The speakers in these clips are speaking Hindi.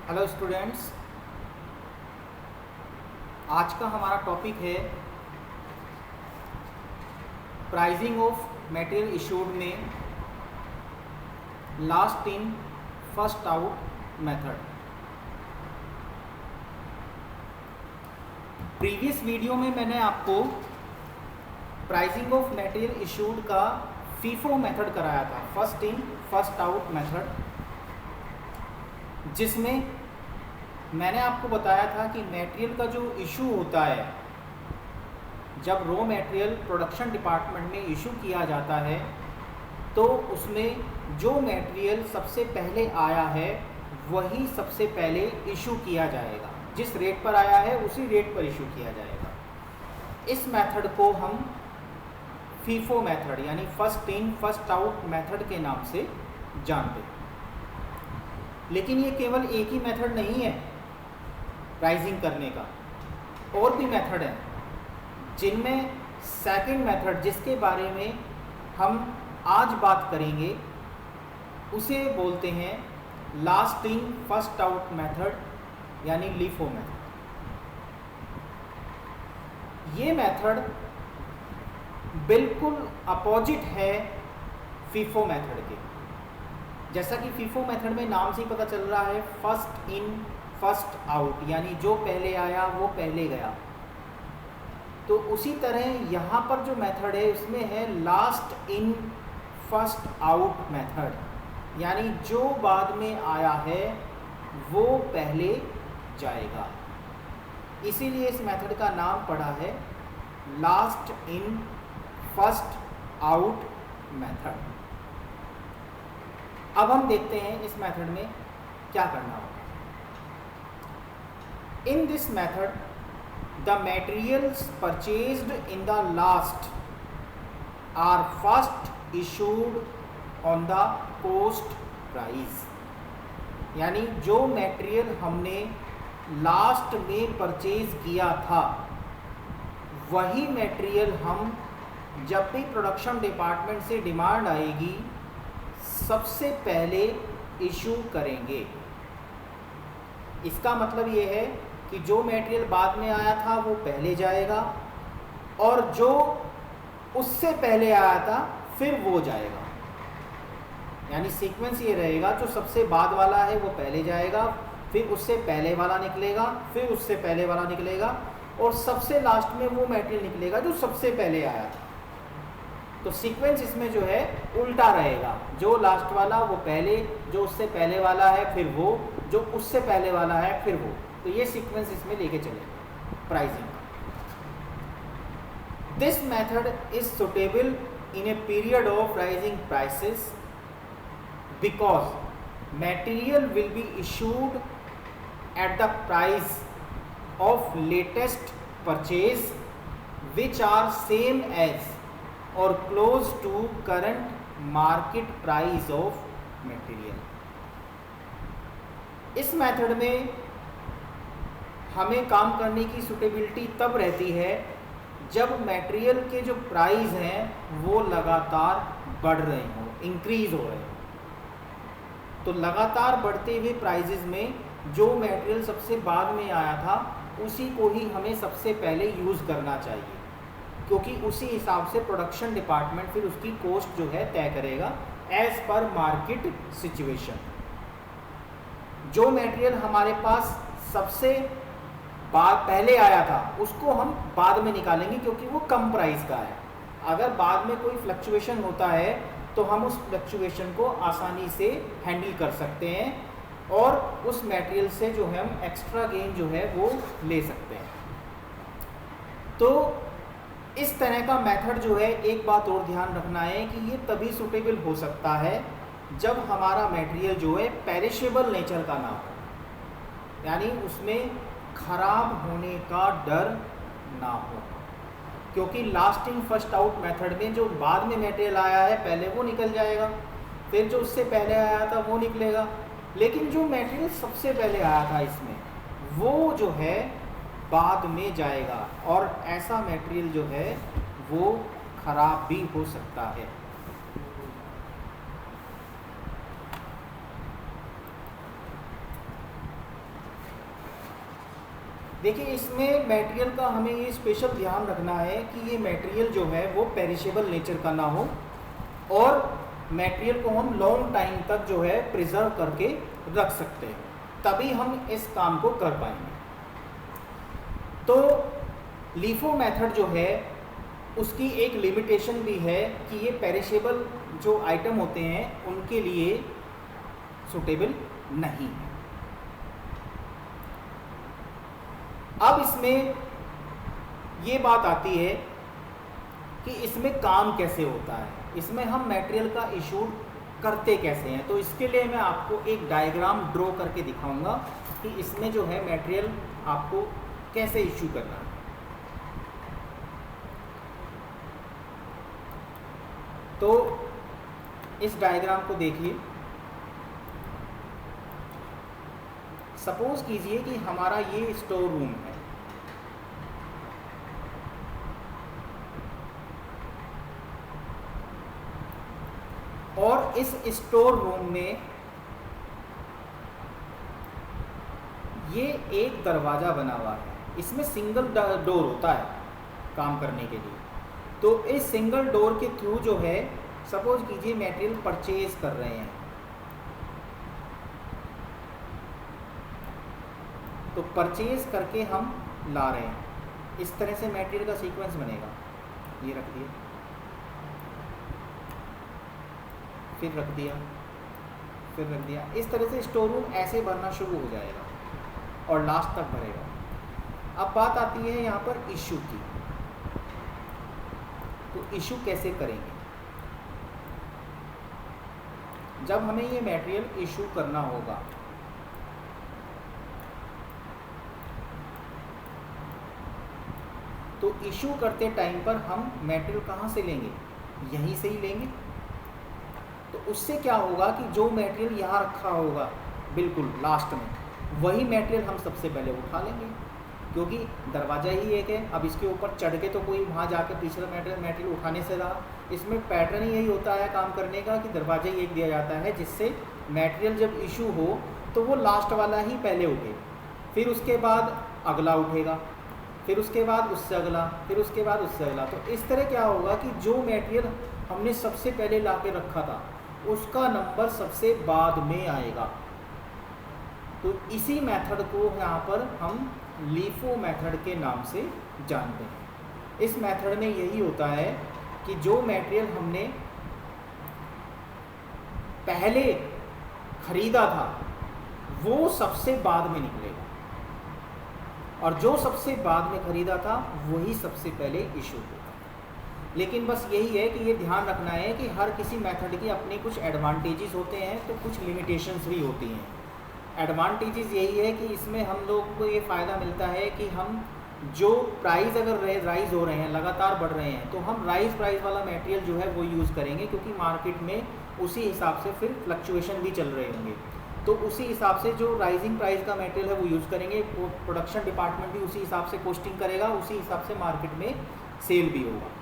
हेलो स्टूडेंट्स, आज का हमारा टॉपिक है प्राइसिंग ऑफ मटेरियल इशूड में last in first out method. Previous video में मैंने आपको प्राइसिंग ऑफ मटेरियल इशूड का फीफो मेथड कराया था, first in first out method, जिसमें मैंने आपको बताया था कि मटेरियल का जो इशू होता है, जब रॉ मटेरियल प्रोडक्शन डिपार्टमेंट में इशू किया जाता है तो उसमें जो मटेरियल सबसे पहले आया है वही सबसे पहले इशू किया जाएगा। जिस रेट पर आया है उसी रेट पर इशू किया जाएगा। इस मेथड को हम फीफो मेथड यानी first in first out method के नाम से जानते हैं। लेकिन ये केवल एक ही मेथड नहीं है प्राइसिंग करने का, और भी मेथड हैं, जिनमें सेकंड मेथड जिसके बारे में हम आज बात करेंगे उसे बोलते हैं last in first out method यानी लीफो मेथड। ये मेथड बिल्कुल अपोजिट है फीफो मेथड के। जैसा कि फीफो मेथड में नाम से ही पता चल रहा है, फर्स्ट इन फर्स्ट आउट, यानी जो पहले आया वो पहले गया। तो उसी तरह यहाँ पर जो मेथड है उसमें है last in first out method, यानी जो बाद में आया है वो पहले जाएगा। इसीलिए इस मेथड का नाम पड़ा है last in first out method. अब हम देखते हैं इस मेथड में क्या करना होगा। In this method the materials purchased in the last are first issued on the cost price, यानी जो मटेरियल हमने लास्ट में परचेज किया था वही मटेरियल हम जब भी प्रोडक्शन डिपार्टमेंट से डिमांड आएगी सबसे पहले इशू करेंगे। इसका मतलब ये है कि जो मटेरियल बाद में आया था वो पहले जाएगा और जो उससे पहले आया था फिर वो जाएगा। यानी सीक्वेंस ये रहेगा, जो सबसे बाद वाला है वो पहले जाएगा, फिर उससे पहले वाला निकलेगा, फिर उससे पहले वाला निकलेगा और सबसे लास्ट में वो मटेरियल निकलेगा जो सबसे पहले आया था। तो सीक्वेंस इसमें जो है उल्टा रहेगा, जो लास्ट वाला वो पहले, जो उससे पहले वाला है फिर वो, जो उससे पहले वाला है फिर वो। तो ये सीक्वेंस इसमें लेके चलेगा प्राइसिंग का। This method is suitable in a period of rising prices because material will be issued at the price of latest purchase which are same as और close to current market price of material. इस मेथड में हमें काम करने की सुटेबिलिटी तब रहती है जब मटेरियल के जो प्राइस हैं वो लगातार बढ़ रहे हों, इंक्रीज हो रहे हों। तो लगातार बढ़ते हुए प्राइजेस में जो मटेरियल सबसे बाद में आया था उसी को ही हमें सबसे पहले यूज़ करना चाहिए, क्योंकि उसी हिसाब से प्रोडक्शन डिपार्टमेंट फिर उसकी कॉस्ट जो है तय करेगा एज पर मार्केट सिचुएशन। जो मटेरियल हमारे पास सबसे पहले आया था उसको हम बाद में निकालेंगे क्योंकि वो कम प्राइस का है। अगर बाद में कोई फ्लक्चुएशन होता है तो हम उस फ्लक्चुएशन को आसानी से हैंडल कर सकते हैं और उस मटेरियल से जो है हम एक्स्ट्रा गेन जो है वो ले सकते हैं। तो इस तरह का मेथड जो है, एक बात और ध्यान रखना है कि ये तभी सूटेबल हो सकता है जब हमारा मटेरियल जो है पेरिशेबल नेचर का ना हो, यानी उसमें खराब होने का डर ना हो। क्योंकि last in first out method में जो बाद में मटेरियल आया है पहले वो निकल जाएगा, फिर जो उससे पहले आया था वो निकलेगा, लेकिन जो मटेरियल सबसे पहले आया था इसमें वो जो है बाद में जाएगा और ऐसा मटेरियल जो है वो खराब भी हो सकता है। देखिए इसमें मटेरियल का हमें ये स्पेशल ध्यान रखना है कि ये मटेरियल जो है वो पेरिशेबल नेचर का ना हो, और मटेरियल को हम लॉन्ग टाइम तक जो है प्रिजर्व करके रख सकते हैं, तभी हम इस काम को कर पाएंगे। तो लीफो मेथड जो है उसकी एक लिमिटेशन भी है कि ये पेरिशेबल जो आइटम होते हैं उनके लिए सूटेबल नहीं है। अब इसमें ये बात आती है कि इसमें काम कैसे होता है, इसमें हम मटेरियल का इशू करते कैसे हैं। तो इसके लिए मैं आपको एक डायग्राम ड्रॉ करके दिखाऊंगा कि इसमें जो है मटेरियल आपको कैसे इशू करना है। तो इस डायग्राम को देखिए। सपोज कीजिए कि हमारा ये स्टोर रूम है, और इस स्टोर रूम में ये एक दरवाज़ा बना हुआ है। इसमें सिंगल डोर होता है काम करने के लिए। तो इस सिंगल डोर के थ्रू जो है, सपोज कीजिए मटेरियल परचेज कर रहे हैं, तो परचेज करके हम ला रहे हैं। इस तरह से मटेरियल का सीक्वेंस बनेगा। ये रख दिया, फिर रख दिया, फिर रख दिया। इस तरह से स्टोर रूम ऐसे भरना शुरू हो जाएगा और लास्ट तक भरेगा। अब बात आती है यहाँ पर इशू की। तो इशू कैसे करेंगे? जब हमें ये मटेरियल इशू करना होगा, तो इशू करते टाइम पर हम मटेरियल कहाँ से लेंगे? यहीं से ही लेंगे। तो उससे क्या होगा कि जो मटेरियल यहाँ रखा होगा बिल्कुल लास्ट में, वही मटेरियल हम सबसे पहले उठा लेंगे, क्योंकि दरवाज़ा ही एक है। अब इसके ऊपर चढ़ के तो कोई वहाँ जाकर पिछला मटेरियल उठाने से रहा। इसमें पैटर्न ही यही होता है काम करने का कि दरवाज़ा ही एक दिया जाता है, जिससे मटेरियल जब इशू हो तो वो लास्ट वाला ही पहले उठे, फिर उसके बाद अगला उठेगा, फिर उसके बाद उससे अगला, फिर उसके बाद उससे अगला। तो इस तरह क्या होगा कि जो मटेरियल हमने सबसे पहले ला के रखा था उसका नंबर सबसे बाद में आएगा। तो इसी मेथड को यहाँ पर हम लीफो मेथड के नाम से जानते हैं। इस मेथड में यही होता है कि जो मटेरियल हमने पहले खरीदा था वो सबसे बाद में निकलेगा, और जो सबसे बाद में खरीदा था वही सबसे पहले इशू होगा। लेकिन बस यही है कि ये ध्यान रखना है कि हर किसी मेथड के अपने कुछ एडवांटेजेस होते हैं, तो कुछ लिमिटेशंस भी होती हैं। एडवांटेजेस यही है कि इसमें हम लोग को ये फ़ायदा मिलता है कि हम जो प्राइस अगर राइज़ हो रहे हैं, लगातार बढ़ रहे हैं, तो हम राइज प्राइस वाला मटेरियल जो है वो यूज़ करेंगे, क्योंकि मार्केट में उसी हिसाब से फिर फ्लक्चुएशन भी चल रहे होंगे। तो उसी हिसाब से जो राइजिंग प्राइस का मटेरियल है वो यूज़ करेंगे। वो प्रोडक्शन डिपार्टमेंट भी उसी हिसाब से कॉस्टिंग करेगा, उसी हिसाब से मार्केट में सेल भी होगा।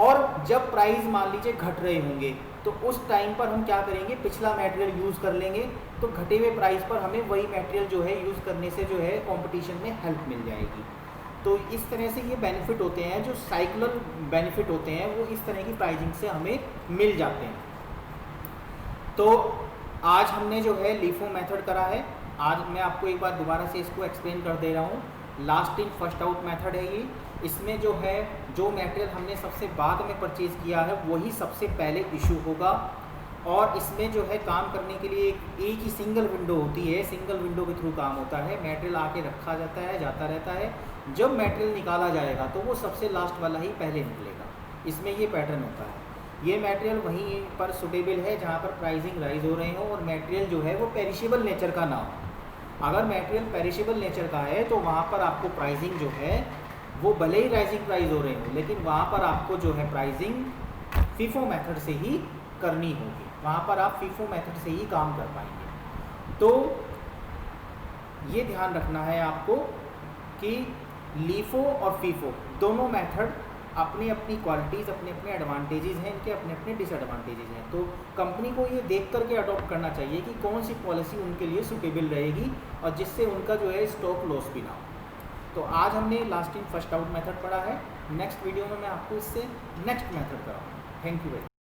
और जब प्राइस मान लीजिए घट रहे होंगे तो उस टाइम पर हम क्या करेंगे, पिछला मटेरियल यूज़ कर लेंगे, तो घटे हुए प्राइस पर हमें वही मटेरियल जो है यूज़ करने से जो है कंपटीशन में हेल्प मिल जाएगी। तो इस तरह से ये बेनिफिट होते हैं, जो साइक्लिकल बेनिफिट होते हैं वो इस तरह की प्राइसिंग से हमें मिल जाते हैं। तो आज हमने जो है लीफो मेथड करा है। आज मैं आपको एक बार दोबारा से इसको एक्सप्लेन कर दे रहा हूँ। Last in first out method है ये। इसमें जो है जो मटेरियल हमने सबसे बाद में परचेज़ किया है वही सबसे पहले इशू होगा, और इसमें जो है काम करने के लिए एक ही सिंगल विंडो होती है। सिंगल विंडो के थ्रू काम होता है। मटेरियल आके रखा जाता है, जाता रहता है। जब मटेरियल निकाला जाएगा तो वो सबसे लास्ट वाला ही पहले निकलेगा। इसमें ये पैटर्न होता है। ये मटेरियल वहीं पर सुटेबल है जहाँ पर प्राइसिंग राइज हो रहे हो और मटेरियल जो है वो पेरिशेबल नेचर का ना हो। अगर मटेरियल पेरिशेबल नेचर का है तो वहाँ पर आपको प्राइसिंग जो है वो भले ही राइजिंग प्राइस हो रहे हो, लेकिन वहाँ पर आपको जो है प्राइसिंग फीफो मेथड से ही करनी होगी। वहाँ पर आप फीफो मेथड से ही काम कर पाएंगे। तो ये ध्यान रखना है आपको कि लीफो और फीफो दोनों मेथड अपनी अपनी क्वालिटीज़, अपने अपने एडवांटेजेस हैं, इनके अपने अपने डिसएडवांटेजेस हैं। तो कंपनी को ये देख करके अडॉप्ट करना चाहिए कि कौन सी पॉलिसी उनके लिए सूटेबल रहेगी और जिससे उनका जो है स्टॉक लॉस भी ना हो। तो आज हमने last in first out method पढ़ा है। नेक्स्ट वीडियो में मैं आपको इससे नेक्स्ट मेथड कराऊंगा। Thank you very much.